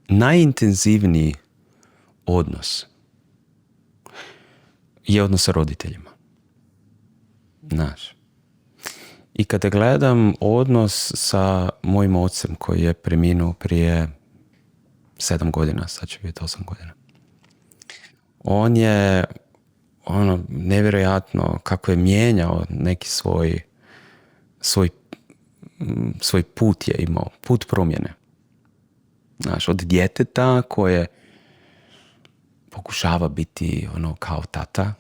najintenzivniji odnos je odnos sa roditeljima. Znaš. I kada gledam odnos sa mojim ocem koji je preminuo prije 7 godina, sad će biti 8 godina. On je nevjerojatno kako je mijenjao neki svoj put je imao, put promjene. Znaš, od djeteta koje pokušava biti kao tata,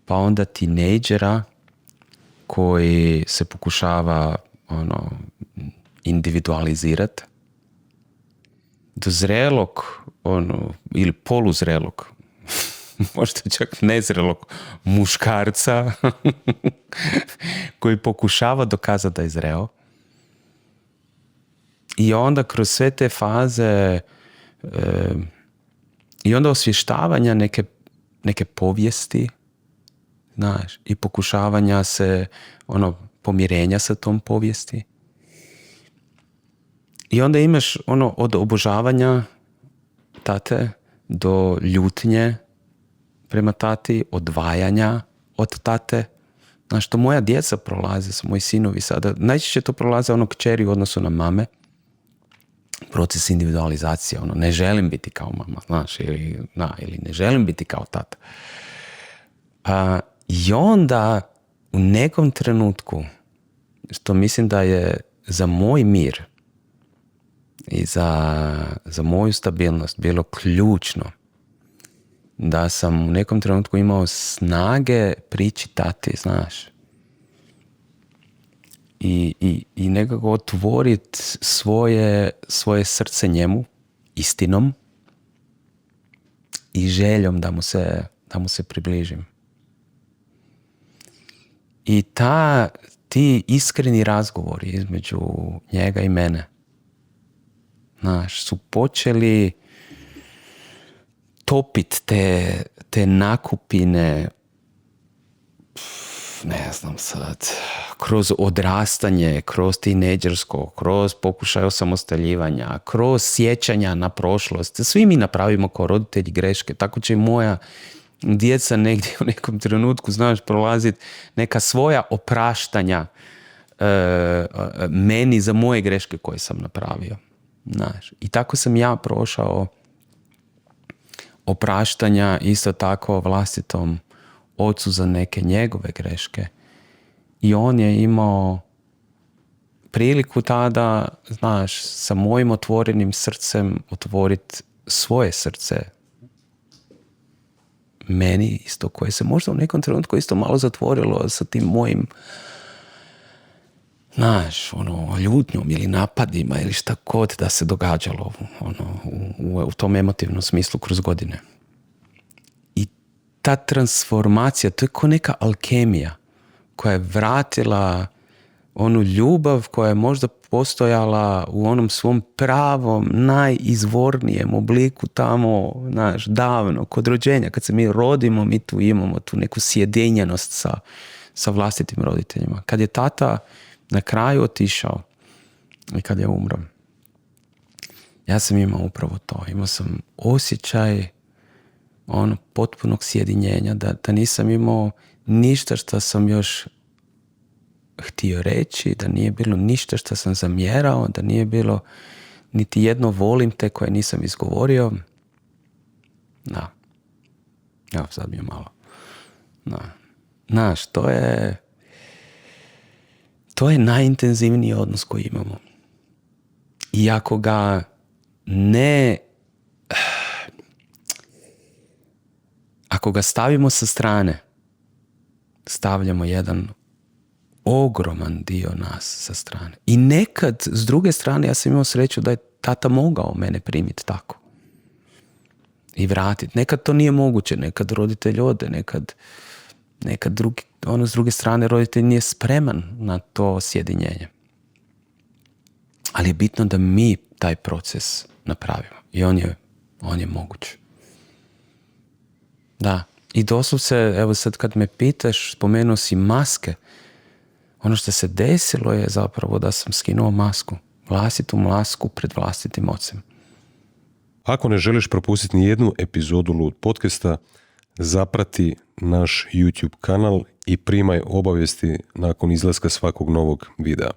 pa onda tinejdžera koji se pokušava individualizirati, do zrelog ili poluzrelog, možda čak nezrelog muškarca koji pokušava dokazati da je zreo. I onda kroz sve te faze i onda osvještavanja neke povijesti, znaš, i pokušavanja se pomirenja sa tom povijesti. I onda imaš od obožavanja tate do ljutnje prema tati, odvajanja od tate. Znaš, to moja djeca prolaze, moji sinovi sada. Najčešće to prolaze kćeri u odnosu na mame. Proces individualizacije, ne želim biti kao mama, znaš, ili ne želim biti kao tata. I onda u nekom trenutku, što mislim da je za moj mir i za moju stabilnost bilo ključno, da sam u nekom trenutku imao snage prići tati, znaš, i nekako otvoriti svoje srce njemu istinom i željom da mu se približim. I ti iskreni razgovori između njega i mene, znaš, su počeli topit te nakupine, ne znam sad, kroz odrastanje, kroz tinejdžersko, kroz pokušaj osamostaljivanja, kroz sjećanja na prošlost. Svi mi napravimo kao roditelji greške, tako će i moja djeca negdje u nekom trenutku, znaš, prolaziti neka svoja opraštanja meni za moje greške koje sam napravio. Znaš. I tako sam ja prošao opraštanja isto tako vlastitom ocu za neke njegove greške. I on je imao priliku tada, znaš, sa mojim otvorenim srcem otvoriti svoje srce meni isto, koje se možda u nekom trenutku isto malo zatvorilo sa tim mojim, znaš, ljutnjom ili napadima ili šta god da se događalo u tom emotivnom smislu kroz godine. I ta transformacija, to je kao neka alkemija koja je vratila onu ljubav koja je možda postojala u onom svom pravom, najizvornijem obliku tamo, znaš, davno, kod rođenja, kad se mi rodimo, mi tu imamo tu neku sjedinjenost sa vlastitim roditeljima. Kad je tata na kraju otišao i kad je umro, ja sam imao upravo to. Imao sam osjećaj potpunog sjedinjenja, da nisam imao ništa što sam još htio reći, da nije bilo ništa što sam zamjerao, da nije bilo niti jedno volim te koje nisam izgovorio. Da. Evo, sad mi je malo. Da. Znaš, to je najintenzivniji odnos koji imamo. I ako ga ako ga stavimo sa strane, stavljamo jedan ogroman dio nas sa strane. I nekad, s druge strane, ja sam imao sreću da je tata mogao mene primiti tako. I vratiti. Nekad to nije moguće, nekad roditelj ode, nekad drugi, s druge strane roditelj nije spreman na to sjedinjenje. Ali je bitno da mi taj proces napravimo. I on je moguć. Da. I doslovce, evo sad kad me pitaš, spomenuo si maske. Ono što se desilo je zapravo da sam skinuo masku. Vlastitu masku pred vlastitim ocem. Ako ne želiš propustiti ni jednu epizodu Lud podcasta, zaprati naš YouTube kanal i primaj obavijesti nakon izlaska svakog novog videa.